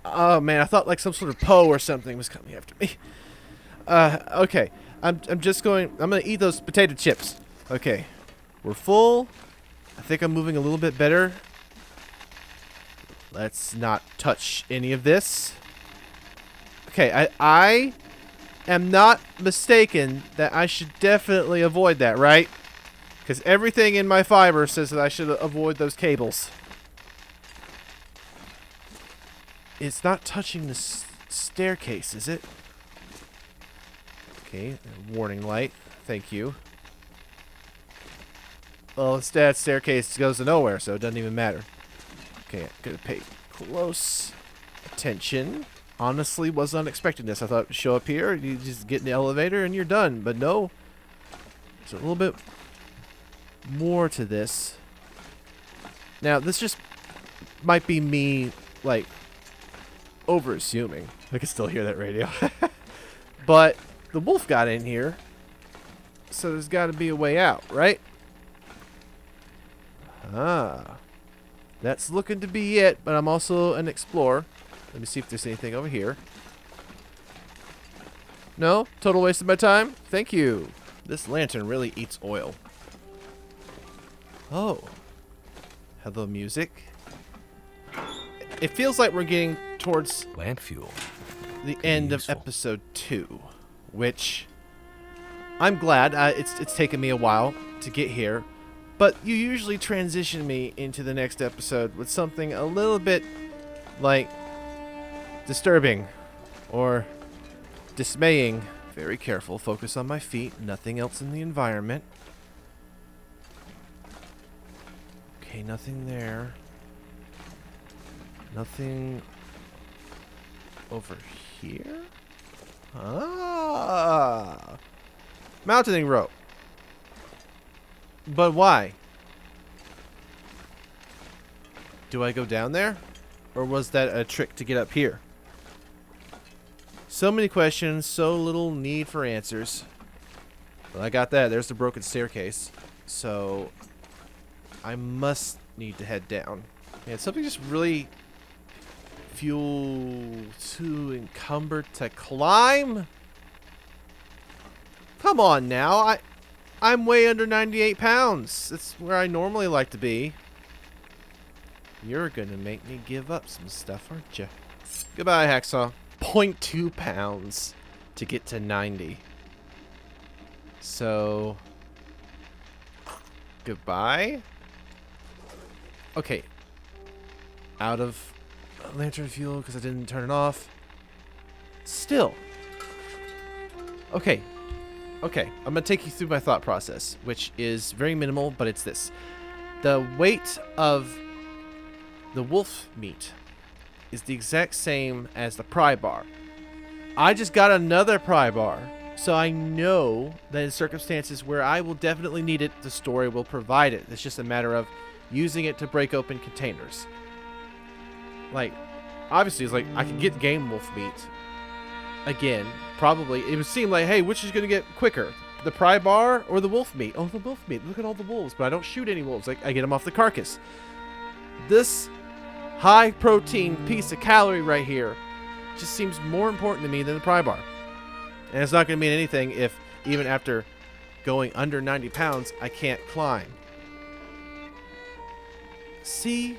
Oh man, I thought like some sort of Poe or something was coming after me. Okay, I'm gonna eat those potato chips. Okay, we're full. I think I'm moving a little bit better. Let's not touch any of this. Okay, I am not mistaken that I should definitely avoid that, right? Because everything in my fiber says that I should avoid those cables. It's not touching the staircase, is it? Okay, warning light. Thank you. Well, instead, staircase goes to nowhere, so it doesn't even matter. Okay, I'm gonna pay close attention. Honestly, wasn't expecting this. I thought it'd show up here, you just get in the elevator and you're done. But no, there's a little bit more to this. Now, this just might be me, like, over-assuming. I can still hear that radio. But the wolf got in here, so there's got to be a way out, right? Ah. That's looking to be it, but I'm also an explorer. Let me see if there's anything over here. No? Total waste of my time? Thank you. This lantern really eats oil. Oh. Hello, music. It feels like we're getting towards Lamp fuel. the Could be end of useful. episode 2, which I'm glad. It's taken me a while to get here, but you usually transition me into the next episode with something a little bit like disturbing or dismaying. Very careful. Focus on my feet. Nothing else in the environment. Okay, nothing there. Nothing over here? Ah! Mountaining rope. But why? Do I go down there? Or was that a trick to get up here? So many questions, so little need for answers. Well, I got that. There's the broken staircase. So, I must need to head down. Yeah, something just really fuel too encumbered to climb? Come on now. I'm way under 98 pounds. That's where I normally like to be. You're gonna make me give up some stuff, aren't you? Goodbye, Hacksaw. 0.2 pounds to get to 90. So, goodbye. Okay. Out of lantern fuel because I didn't turn it off. Still. Okay. Okay. I'm going to take you through my thought process, which is very minimal, but it's this. The weight of the wolf meat is the exact same as the pry bar. I just got another pry bar, so I know that in circumstances where I will definitely need it, the story will provide it. It's just a matter of using it to break open containers. Like, obviously, it's like I can get game wolf meat. Again, probably. It would seem like, hey, which is going to get quicker? The pry bar or the wolf meat? Oh, the wolf meat. Look at all the wolves, but I don't shoot any wolves. I get them off the carcass. This high protein piece of calorie right here just seems more important to me than the pry bar. And it's not going to mean anything if, even after going under 90 pounds, I can't climb. See?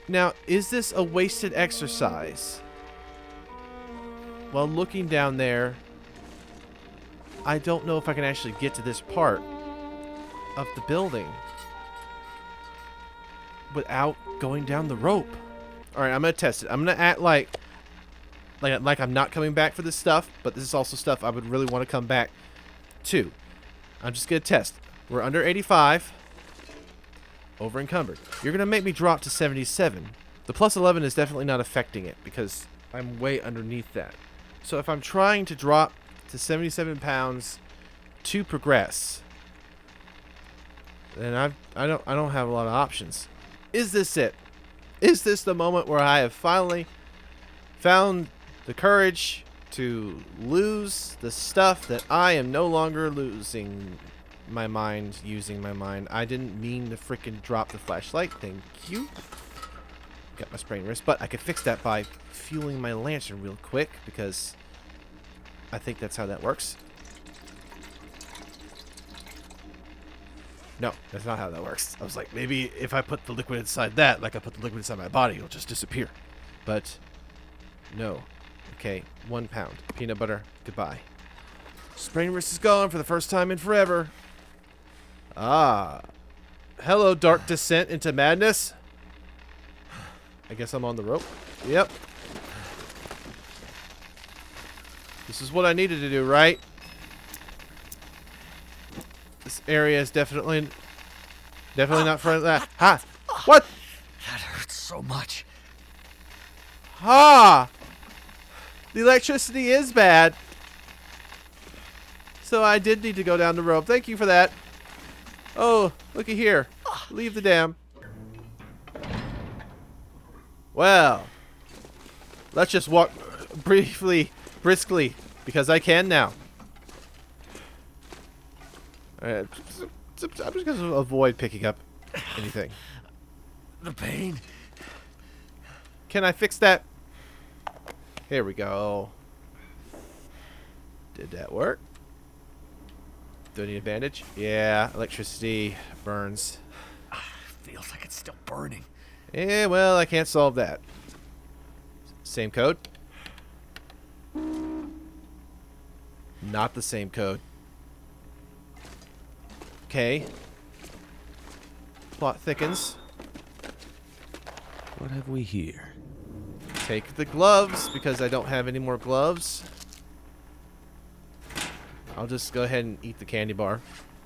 Now, is this a wasted exercise? Well, looking down there, I don't know if I can actually get to this part of the building without going down the rope. All right, I'm gonna test it. I'm gonna act like I'm not coming back for this stuff, but this is also stuff I would really want to come back to. I'm just gonna test. We're under 85. Over encumbered. You're gonna make me drop to 77. The plus 11 is definitely not affecting it because I'm way underneath that. So if I'm trying to drop to 77 pounds to progress, then I don't have a lot of options. Is this it? Is this the moment where I have finally found the courage to lose the stuff that I am no longer losing my mind, using my mind? I didn't mean to freaking drop the flashlight. Thank you. Got my sprained wrist, but I could fix that by fueling my lantern real quick because I think that's how that works. No, that's not how that works. I was like, maybe if I put the liquid inside that, like I put the liquid inside my body, it'll just disappear. But no. Okay, 1 pound. Peanut butter, goodbye. Sprained wrist is gone for the first time in forever. Ah. Hello, dark descent into madness. I guess I'm on the rope. Yep. This is what I needed to do, right? This area is definitely not friendly. Ha! What? That hurts so much. Ha! The electricity is bad. So I did need to go down the rope. Thank you for that. Oh, looky here. Leave the dam. Well, let's just walk briskly, because I can now. I'm just going to avoid picking up anything. The pain. Can I fix that? Here we go. Did that work? Do I need a bandage? Yeah, electricity burns. Feels like it's still burning. Yeah, well, I can't solve that. Same code? Not the same code. Okay. Plot thickens. What have we here? Take the gloves, because I don't have any more gloves. I'll just go ahead and eat the candy bar.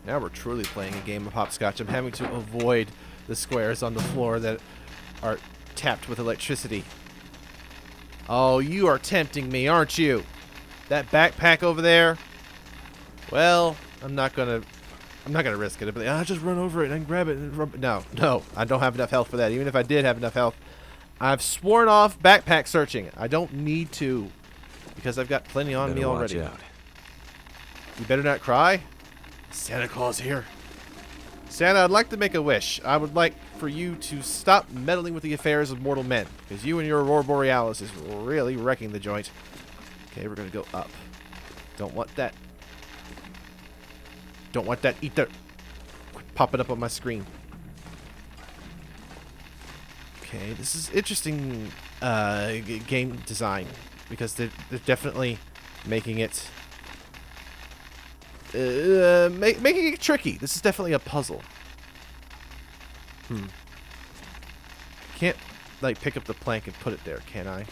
Now we're truly playing a game of hopscotch. I'm having to avoid the squares on the floor that are tapped with electricity. Oh, you are tempting me, aren't you? That backpack over there? Well, I'm not gonna risk it. I'll just run over it and grab it and rub it. No, I don't have enough health for that. Even if I did have enough health, I've sworn off backpack searching. I don't need to, because I've got plenty on me already. Watch out. You better not cry. Santa Claus here. Santa, I'd like to make a wish. I would like for you to stop meddling with the affairs of mortal men, because you and your aurora borealis is really wrecking the joint. Okay, we're gonna go up. Don't want that. Don't want that either. Quit popping up on my screen. Okay, this is interesting game design, because they're definitely making it making it tricky. This is definitely a puzzle. Can't like pick up the plank and put it there, can I?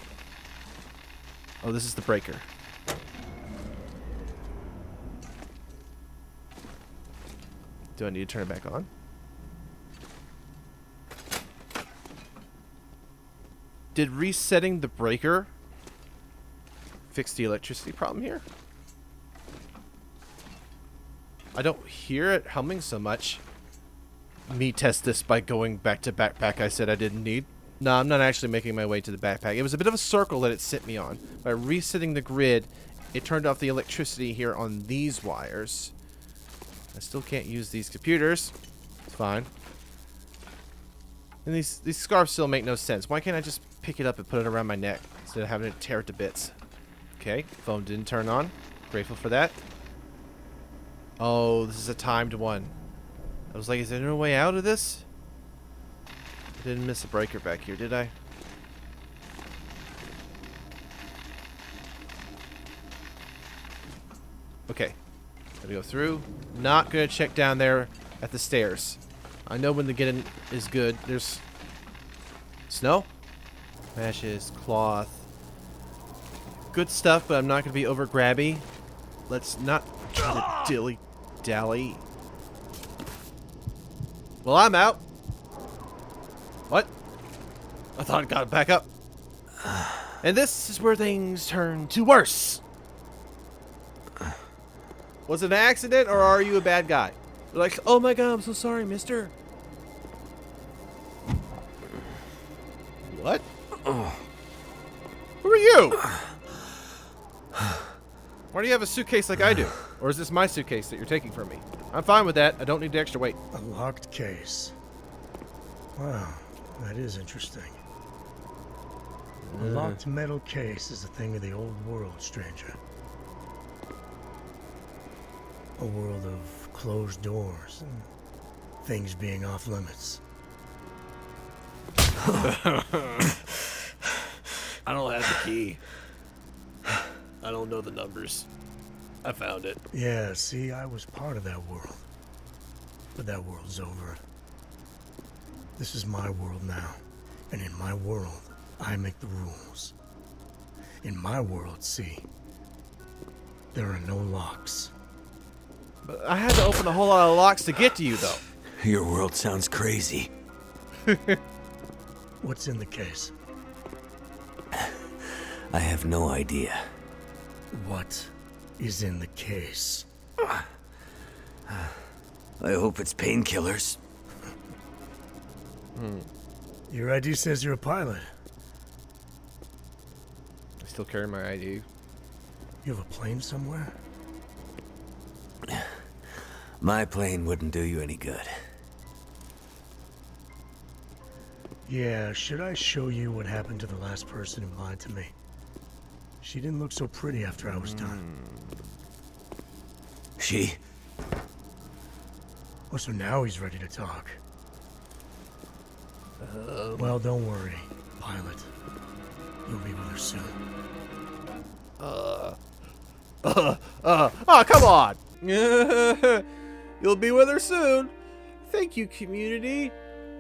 Oh, this is the breaker. Do I need to turn it back on? Did resetting the breaker fix the electricity problem here? I don't hear it humming so much. Me test this by going back to backpack I said I didn't need. No, I'm not actually making my way to the backpack. It was a bit of a circle that it sent me on. By resetting the grid, it turned off the electricity here on these wires. I still can't use these computers. It's fine. And these scarves still make no sense. Why can't I just pick it up and put it around my neck instead of having to tear it to bits? Okay, phone didn't turn on. Grateful for that. Oh, this is a timed one. I was like, is there no way out of this? I didn't miss a breaker back here, did I? Okay. Gotta go through. Not gonna check down there at the stairs. I know when the get in is good. There's snow, ashes, cloth. Good stuff, but I'm not gonna be over grabby. Let's not try to dilly-dally. Well, I'm out. What? I thought I got it back up. And this is where things turn to worse. Was it an accident, or are you a bad guy? You're like, oh my god, I'm so sorry, mister. What? Who are you? Why do you have a suitcase like I do? Or is this my suitcase that you're taking from me? I'm fine with that. I don't need the extra weight. A locked case. Wow, that is interesting. A locked metal case is a thing of the old world, stranger. A world of closed doors and things being off limits. I don't have the key. I don't know the numbers. I found it. Yeah, see, I was part of that world. But that world's over. This is my world now. And in my world, I make the rules. In my world, see, there are no locks. But I had to open a whole lot of locks to get to you, though. Your world sounds crazy. What's in the case? I have no idea. What is in the case? I hope it's painkillers. Your ID says you're a pilot. I still carry my ID. You have a plane somewhere? My plane wouldn't do you any good. Yeah, should I show you what happened to the last person who lied to me? She didn't look so pretty after I was done. She? Oh, so now he's ready to talk. Well, don't worry, pilot. You'll be with her soon. Oh, come on. You'll be with her soon. Thank you, community.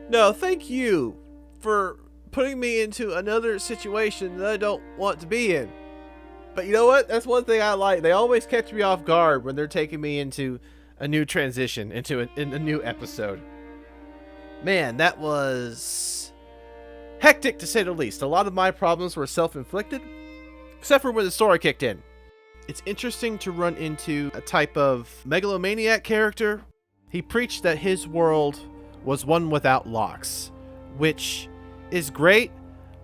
No, thank you for putting me into another situation that I don't want to be in. But you know what? That's one thing I like. They always catch me off guard when they're taking me into a new transition, into a new episode. Man, that was hectic to say the least. A lot of my problems were self-inflicted, except for when the story kicked in. It's interesting to run into a type of megalomaniac character. He preached that his world was one without locks, which is great,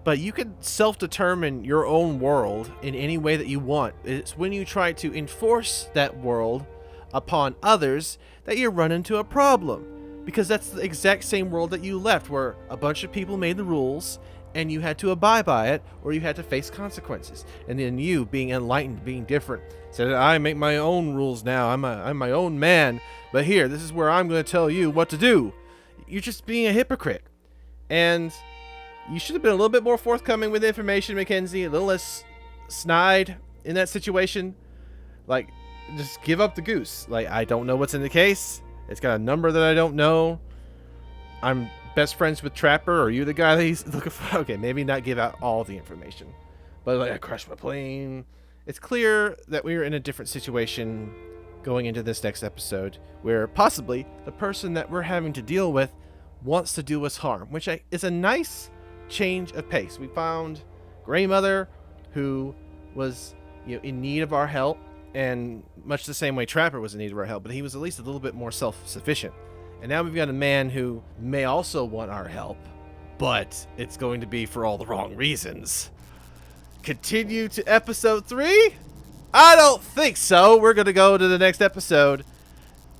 but you can self-determine your own world in any way that you want. It's when you try to enforce that world upon others that you run into a problem, because that's the exact same world that you left, where a bunch of people made the rules and you had to abide by it, or you had to face consequences. And then you, being enlightened, being different, said, I make my own rules now. I'm my own man. But here, this is where I'm going to tell you what to do. You're just being a hypocrite. And you should have been a little bit more forthcoming with information, Mackenzie. A little less snide in that situation. Like, just give up the goose. Like, I don't know what's in the case. It's got a number that I don't know. I'm best friends with Trapper. Are you the guy that he's looking for? Okay, maybe not give out all the information. But like, I crashed my plane. It's clear that we're in a different situation going into this next episode, where possibly the person that we're having to deal with wants to do us harm, which is a nice change of pace. We found Grey Mother, who was in need of our help, and much the same way Trapper was in need of our help, but he was at least a little bit more self-sufficient. And now we've got a man who may also want our help, but it's going to be for all the wrong reasons. Continue to episode 3? I don't think so. We're going to go to the next episode.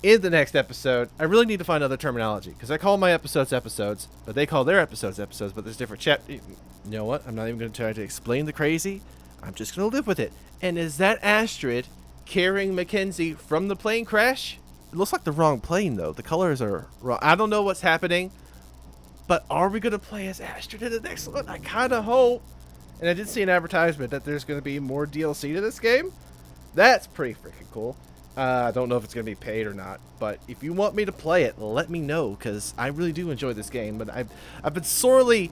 In the next episode, I really need to find other terminology, because I call my episodes, but they call their episodes, but there's different You know what? I'm not even going to try to explain the crazy. I'm just going to live with it. And is that Astrid carrying Mackenzie from the plane crash? It looks like the wrong plane, though. The colors are wrong. I don't know what's happening, but are we going to play as Astrid in the next one? I kind of hope. And I did see an advertisement that there's going to be more DLC to this game. That's pretty freaking cool. I don't know if it's going to be paid or not, but if you want me to play it, let me know, because I really do enjoy this game. But I've been sorely,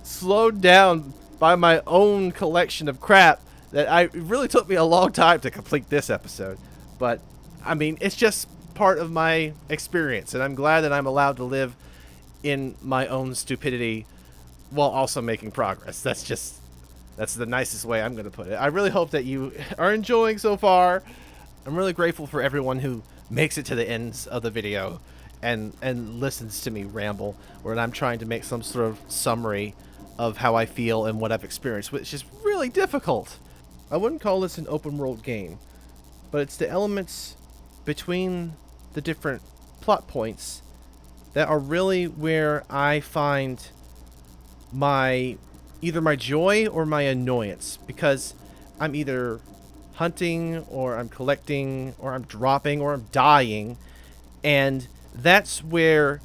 slowed down by my own collection of crap that it really took me a long time to complete this episode. But I mean, it's just part of my experience, and I'm glad that I'm allowed to live in my own stupidity while also making progress. That's the nicest way I'm going to put it. I really hope that you are enjoying so far. I'm really grateful for everyone who makes it to the ends of the video and listens to me ramble, where I'm trying to make some sort of summary of how I feel and what I've experienced, which is really difficult. I wouldn't call this an open world game, but it's the elements between the different plot points that are really where I find either my joy or my annoyance, because I'm either hunting, or I'm collecting, or I'm dropping, or I'm dying, and that's where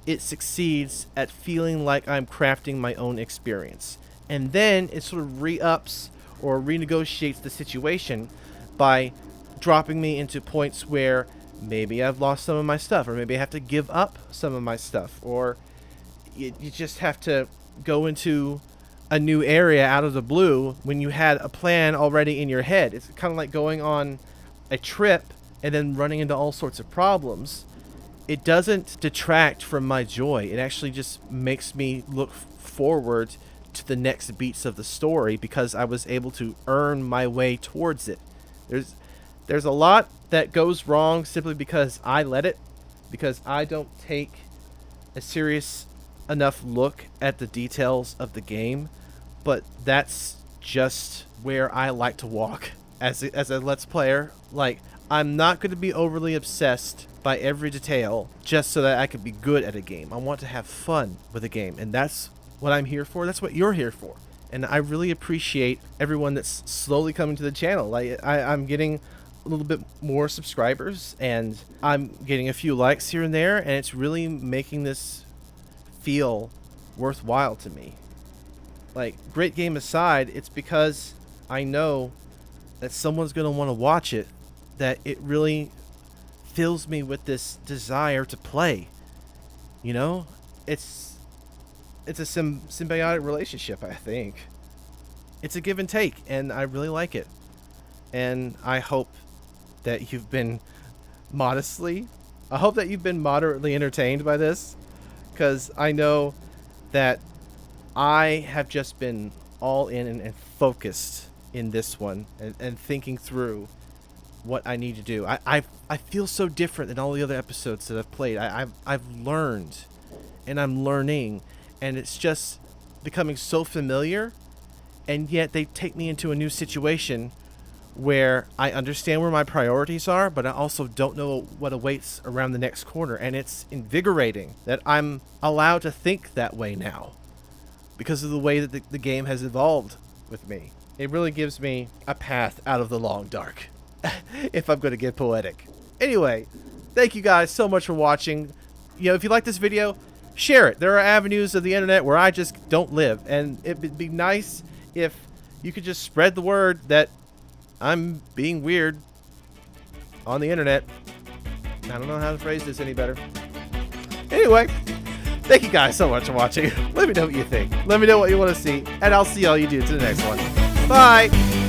it succeeds at feeling like I'm crafting my own experience. And then it sort of re-ups or renegotiates the situation by dropping me into points where maybe I've lost some of my stuff, or maybe I have to give up some of my stuff, or you just have to go into a new area out of the blue when you had a plan already in your head. It's kind of like going on a trip and then running into all sorts of problems. It doesn't detract from my joy. It actually just makes me look forward to the next beats of the story, because I was able to earn my way towards it. There's a lot that goes wrong simply because I let it, because I don't take a serious enough look at the details of the game. But that's just where I like to walk as a Let's Player. Like, I'm not going to be overly obsessed by every detail just so that I can be good at a game. I want to have fun with a game, and that's what I'm here for. That's what you're here for. And I really appreciate everyone that's slowly coming to the channel. Like, I'm getting a little bit more subscribers, and I'm getting a few likes here and there, and it's really making this feel worthwhile to me. like, great game aside, it's because I know that someone's going to want to watch it, that it really fills me with this desire to play. You know? It's a symbiotic relationship, I think. It's a give and take, and I really like it. And I hope that you've been moderately entertained by this, because I know that I have just been all in and focused in this one and thinking through what I need to do. I feel so different than all the other episodes that I've played. I've learned, and I'm learning, and it's just becoming so familiar, and yet they take me into a new situation where I understand where my priorities are, but I also don't know what awaits around the next corner, and it's invigorating that I'm allowed to think that way now because of the way that the game has evolved with me. It really gives me a path out of the long dark, if I'm going to get poetic. Anyway, thank you guys so much for watching. You know, if you like this video, share it. There are avenues of the internet where I just don't live, and it'd be nice if you could just spread the word that I'm being weird on the internet. I don't know how to phrase this any better. Anyway, thank you guys so much for watching. Let me know what you think. Let me know what you want to see, and I'll see all you do to the next one. Bye!